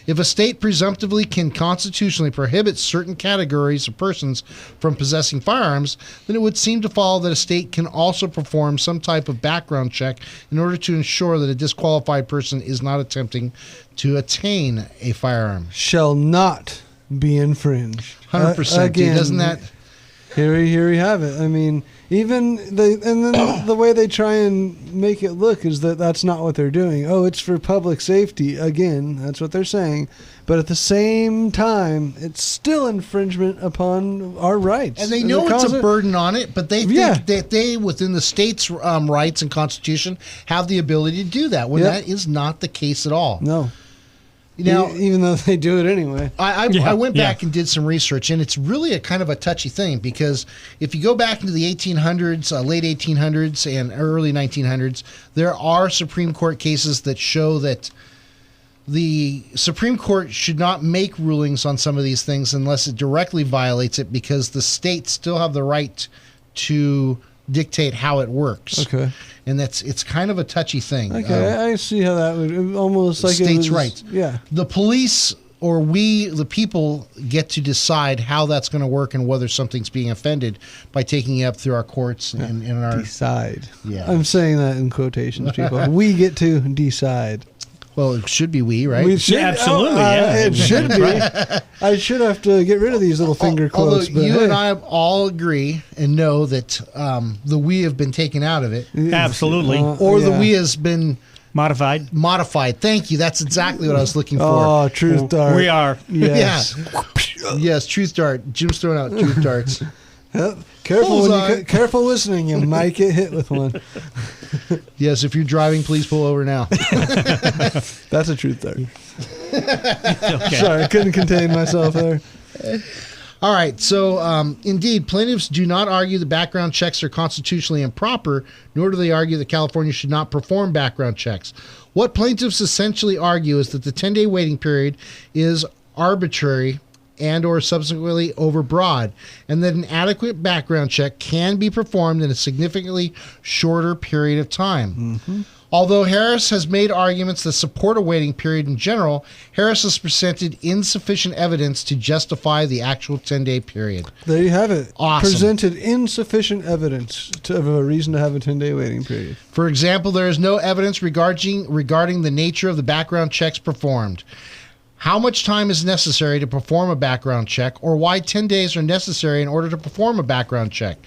If a state presumptively can constitutionally prohibit certain categories of persons from possessing firearms, then it would seem to follow that a state can also perform some type of background check in order to ensure that a disqualified person is not attempting to attain a firearm. Shall not be infringed. 100%. Again, Doesn't that... Here we have it. I mean, even the way they try and make it look is that that's not what they're doing. Oh, it's for public safety. Again, that's what they're saying. But at the same time, it's still infringement upon our rights. And they know it's a burden on it, but they think Yeah. that they, within the state's rights and constitution, have the ability to do that, when Yep. that is not the case at all. No. Now, Even though they do it anyway. I went back and did some research, and it's really a kind of a touchy thing, because if you go back into the 1800s, late 1800s, and early 1900s, there are Supreme Court cases that show that the Supreme Court should not make rulings on some of these things unless it directly violates it, because the states still have the right to dictate how it works. Okay. And it's kind of a touchy thing. Okay, I see how that would almost like states' it was, rights. Yeah. The police, or we, the people, get to decide how that's going to work and whether something's being offended by taking it up through our courts and our... Decide. Yeah. I'm saying that in quotations, people. We get to decide. Well, it should be we, right? We should, absolutely, yeah. It should be. I should have to get rid of these little finger quotes. Although But you hey, and I all agree and know that the we have been taken out of it, Absolutely. or the yeah. we has been Modified. modified. Thank you. That's exactly what I was looking for. Oh, truth dart. We are. Yes. Yeah. Yes, truth dart. Jim's throwing out truth darts. Bullseye. Careful listening. You might get hit with one. Yes, if you're driving, please pull over now. That's a truth there. Okay. Sorry, I couldn't contain myself there. All right, so indeed, plaintiffs do not argue the background checks are constitutionally improper, nor do they argue that California should not perform background checks. What plaintiffs essentially argue is that the 10-day waiting period is arbitrary and or subsequently overbroad, and that an adequate background check can be performed in a significantly shorter period of time. Mm-hmm. Although Harris has made arguments that support a waiting period in general, Harris has presented insufficient evidence to justify the actual 10-day period. There you have it. Awesome. Presented insufficient evidence of a reason to have a 10-day waiting period. For example, there is no evidence regarding the nature of the background checks performed, how much time is necessary to perform a background check, or why 10 days are necessary in order to perform a background check.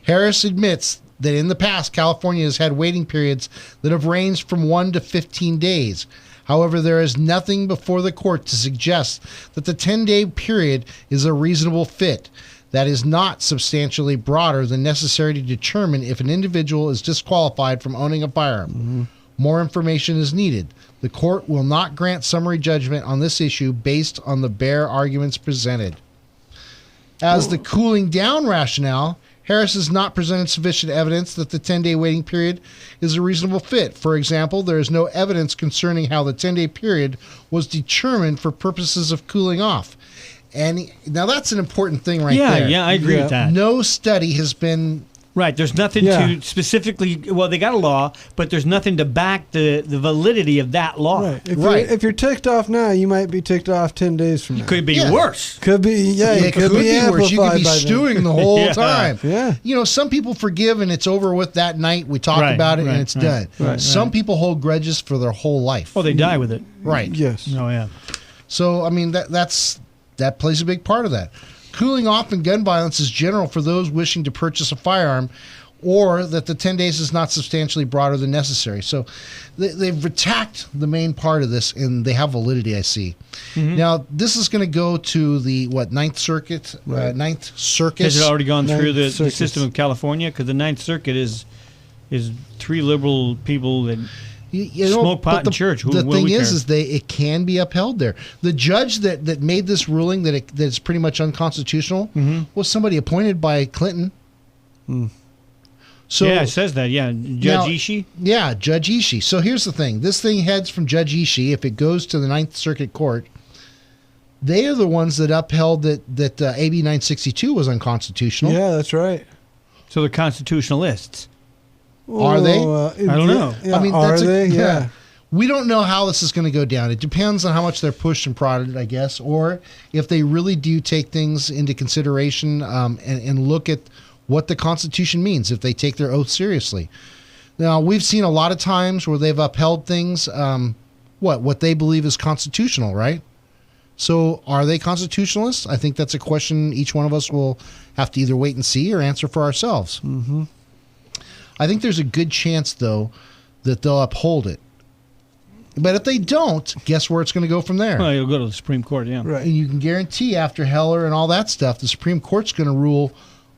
Harris admits that in the past, California has had waiting periods that have ranged from 1 to 15 days. However, there is nothing before the court to suggest that the 10-day period is a reasonable fit. That is not substantially broader than necessary to determine if an individual is disqualified from owning a firearm. Mm-hmm. More information is needed. The court will not grant summary judgment on this issue based on the bare arguments presented. As the cooling down rationale, Harris has not presented sufficient evidence that the 10-day waiting period is a reasonable fit. For example, there is no evidence concerning how the 10-day period was determined for purposes of cooling off. And now that's an important thing right there. Yeah, I agree with that. No study has been... Right, there's nothing to specifically, well, they got a law, but there's nothing to back the validity of that law. Right. If you're ticked off now, you might be ticked off 10 days from now. It could be worse. Could be, it could be worse. You could be amplified by stewing the whole time. Yeah. You know, some people forgive and it's over with that night. We talk about it and it's done. Right. Some people hold grudges for their whole life. Oh, they die with it. Right. Yes. Oh, yeah. So, I mean, that plays a big part of that. Cooling off in gun violence is general for those wishing to purchase a firearm, or that the 10 days is not substantially broader than necessary. So they've attacked the main part of this, and they have validity, I see. Mm-hmm. Now, this is going to go to the, Ninth Circuit? Right. Ninth Circuit? Has it already gone through the Circuit. system of California? Because the Ninth Circuit is three liberal people that smoke pot in church. The thing is it can be upheld there. The judge that made this ruling that it's pretty much unconstitutional was somebody appointed by Clinton. So, yeah, it says that. Yeah, Judge Ishii. Yeah, Judge Ishii. So here's the thing: this thing heads from Judge Ishii. If it goes to the Ninth Circuit Court, they are the ones that upheld that AB 962 was unconstitutional. Yeah, that's right. So they're constitutionalists. Are they? I don't know. Yeah, I mean, are they? Yeah. We don't know how this is going to go down. It depends on how much they're pushed and prodded, I guess, or if they really do take things into consideration and look at what the Constitution means, if they take their oath seriously. Now, we've seen a lot of times where they've upheld things, what they believe is constitutional, right? So are they constitutionalists? I think that's a question each one of us will have to either wait and see or answer for ourselves. Mm-hmm. I think there's a good chance, though, that they'll uphold it. But if they don't, guess where it's going to go from there? Well, you'll go to the Supreme Court, yeah. Right. And you can guarantee after Heller and all that stuff, the Supreme Court's going to rule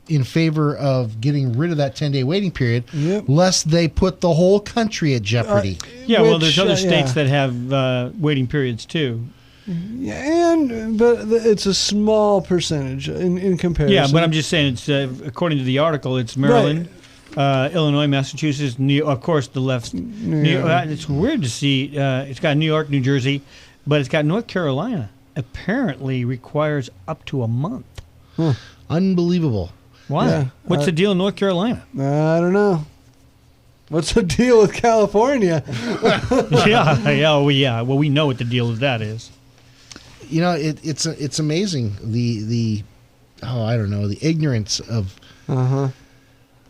in favor of getting rid of that 10-day waiting period, lest they put the whole country at jeopardy. Well, there's other states that have waiting periods, too. Yeah, but it's a small percentage in comparison. Yeah, but I'm just saying, it's according to the article, it's Maryland, Illinois, Massachusetts, of course, the left. It's weird to see. It's got New York, New Jersey, but it's got North Carolina. Apparently requires up to a month. Unbelievable. Why? Yeah, What's the deal in North Carolina? I don't know. What's the deal with California? Well, we know what the deal with that is. You know, it's amazing the ignorance of.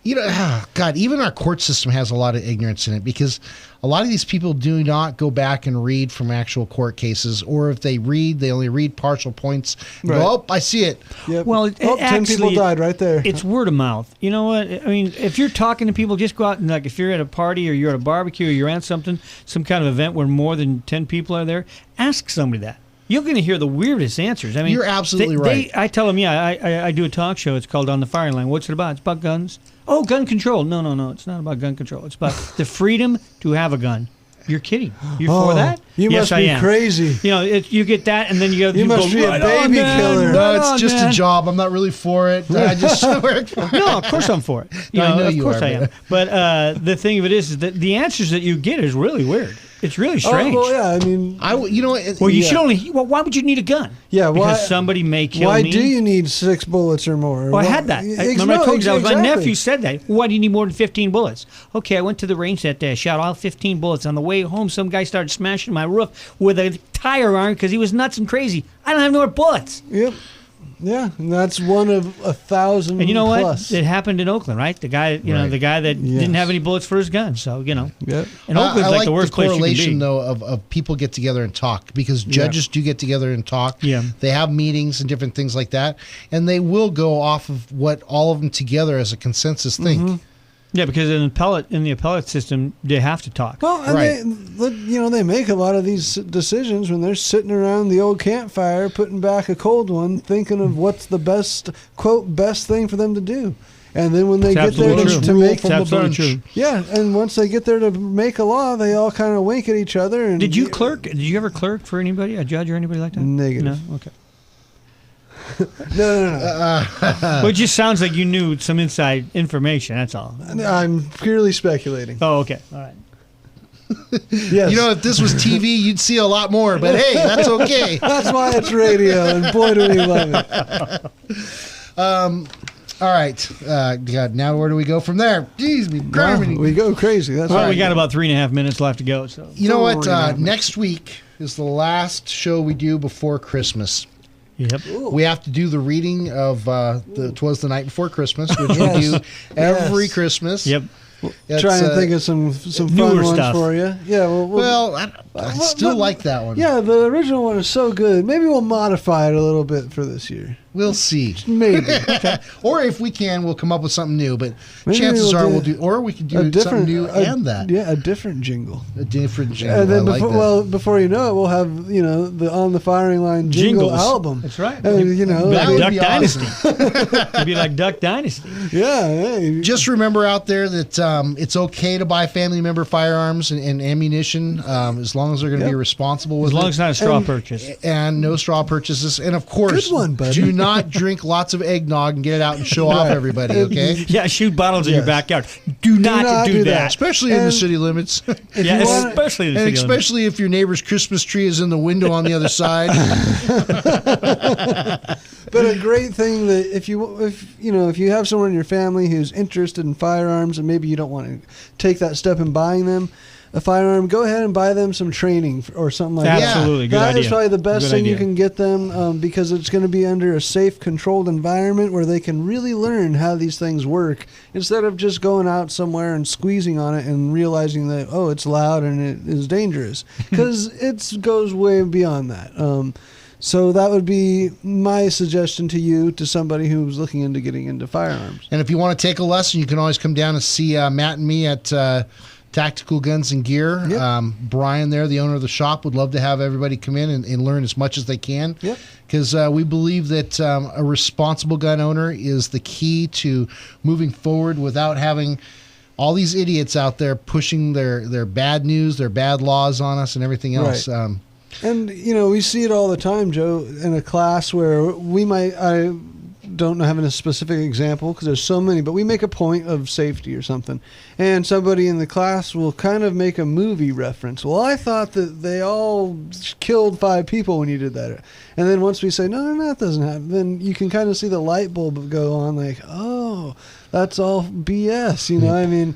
You know, God, even our court system has a lot of ignorance in it, because a lot of these people do not go back and read from actual court cases, or if they read, they only read partial points. Right. Go, oh, I see it. Yep. Well, 10 people died right there. It's word of mouth. You know what? I mean, if you're talking to people, just go out and, like, if you're at a party or you're at a barbecue or you're at some kind of event where more than 10 people are there, ask somebody that. You're going to hear the weirdest answers. I mean, You're absolutely right. I tell them, I do a talk show. It's called On the Firing Line. What's it about? It's about guns. Oh, gun control. No. It's not about gun control. It's about the freedom to have a gun. You're kidding. You're for that? You yes, must I be am. crazy. You know, you get that, and then you must go, be a right baby on, man, killer. right No, it's on, just man. a job. I'm not really for it. I just work for it. No, of course I'm for it. You I know, know of you course are, I am. But the thing of it is that the answers that you get is really weird. It's really strange. Oh, well, yeah, I mean, You know, Well, you yeah. should only. Well, why would you need a gun? Yeah, why- because somebody may kill why me. do you need 6 bullets or more? Well, I had that. Remember I told you that. My nephew said that. Why do you need more than 15 bullets? Okay, I went to the range that day. I shot all 15 bullets. On the way home, some guy started smashing my roof with a tire iron because he was nuts and crazy. I don't have no more bullets. Yep. Yeah, and that's one of 1,000. And you know plus. what? It happened in Oakland, right? The guy, the guy that didn't have any bullets for his gun. So Yep. and Oakland's I like like the worst place you can correlation be. though of people get together and talk, because judges do get together and talk. Yeah. They have meetings and different things like that, and they will go off of what all of them together as a consensus think. Yeah, because in the appellate system, they have to talk. Well, and Right. they make a lot of these decisions when they're sitting around the old campfire, putting back a cold one, thinking of what's the best thing for them to do. And then when they It's get there absolutely to true. make It's absolutely true. yeah, and once they get there to make a law, they all kind of wink at each other. And Did you clerk? Did you ever clerk for anybody, a judge or anybody like that? Negative. No. Okay. No. Well, it just sounds like you knew some inside information. That's all. I'm purely speculating. Oh, okay. All right. Yes. You know, if this was TV, you'd see a lot more. But hey, that's okay. That's why it's radio, and boy, do we love it. All right. God, now where do we go from there? Jeez, We go crazy. That's Well, right. we got about 3.5 minutes left to go. So You know what? 4.5 Next week is the last show we do before Christmas. Yep. We have to do the reading of "'Twas the Night Before Christmas," which we do every Yes. Christmas. Yep. It's, Trying to think of some fun newer ones stuff. for you. Yeah. Well, I still like that one. Yeah, the original one is so good. Maybe we'll modify it a little bit for this year. We'll see. Maybe. Or if we can, we'll come up with something new. But Maybe chances we'll are do we'll do, or we could do something new and that. Yeah, a different jingle. A different jingle. And then I like that. before you know it, we'll have the On the Firing Line jingle Jingles. album. That's right. And, Be That would like Duck be Dynasty. awesome. It'd be like Duck Dynasty. Yeah. Hey. Just remember out there that it's okay to buy family member firearms and ammunition as long as they're going to be responsible with As long it. as it's not a straw purchase. And no straw purchases. And of course, Good one, buddy. do not drink lots of eggnog and get it out and show off everybody, okay? Yeah, shoot bottles in your Yes. backyard. Do not do that. Especially in the And- city limits. Yeah, you wanna- especially the And city limits. especially if your neighbor's Christmas tree is in the window on the other side. But a great thing that if you have someone in your family who's interested in firearms and maybe you don't want to take that step in buying them a firearm, go ahead and buy them some training or something like that. Absolutely, good That idea. is probably the best Good thing you idea. can get them because it's going to be under a safe, controlled environment where they can really learn how these things work instead of just going out somewhere and squeezing on it and realizing that, oh, it's loud and it is dangerous, because it goes way beyond that. So that would be my suggestion to you, to somebody who's looking into getting into firearms. And if you want to take a lesson, you can always come down and see Matt and me at Tactical Guns and Gear. Yep. Brian there, the owner of the shop, would love to have everybody come in and learn as much as they can. Yep. Because we believe that a responsible gun owner is the key to moving forward without having all these idiots out there pushing their bad news, their bad laws on us and everything else. Right. And, we see it all the time, Joe, in a class where I don't have a specific example because there's so many, but we make a point of safety or something. And somebody in the class will kind of make a movie reference. Well, I thought that they all killed 5 people when you did that. And then once we say, no, that doesn't happen, then you can kind of see the light bulb go on like, oh, that's all BS, I mean,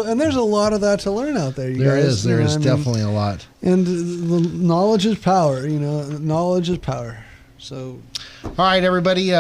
and there's a lot of that to learn out there, you guys. There is definitely a lot. And the knowledge is power, knowledge is power. So, All right, everybody.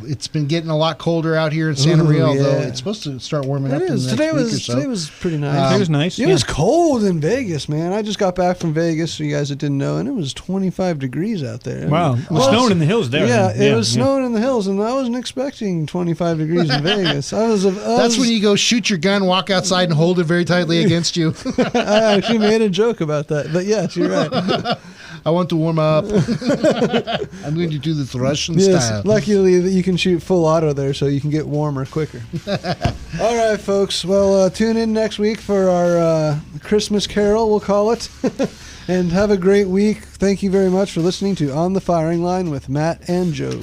it's been getting a lot colder out here in Santa Maria, although yeah. it's supposed to start warming up It in is. the next week or so. Today was pretty nice. It was nice. It was cold in Vegas, man. I just got back from Vegas, for you guys that didn't know, and it was 25 degrees out there. Wow. It was snowing in the hills there. Yeah, it was snowing in the hills, and I wasn't expecting 25 degrees in Vegas. That's when you go shoot your gun, walk outside, and hold it very tightly against you. I actually made a joke about that, but yes, you're right. I want to warm up. I'm going to do this Russian style. Luckily that you can shoot full auto there, so you can get warmer quicker. All right, folks. Well, tune in next week for our Christmas Carol, we'll call it. And have a great week. Thank you very much for listening to On the Firing Line with Matt and Joe.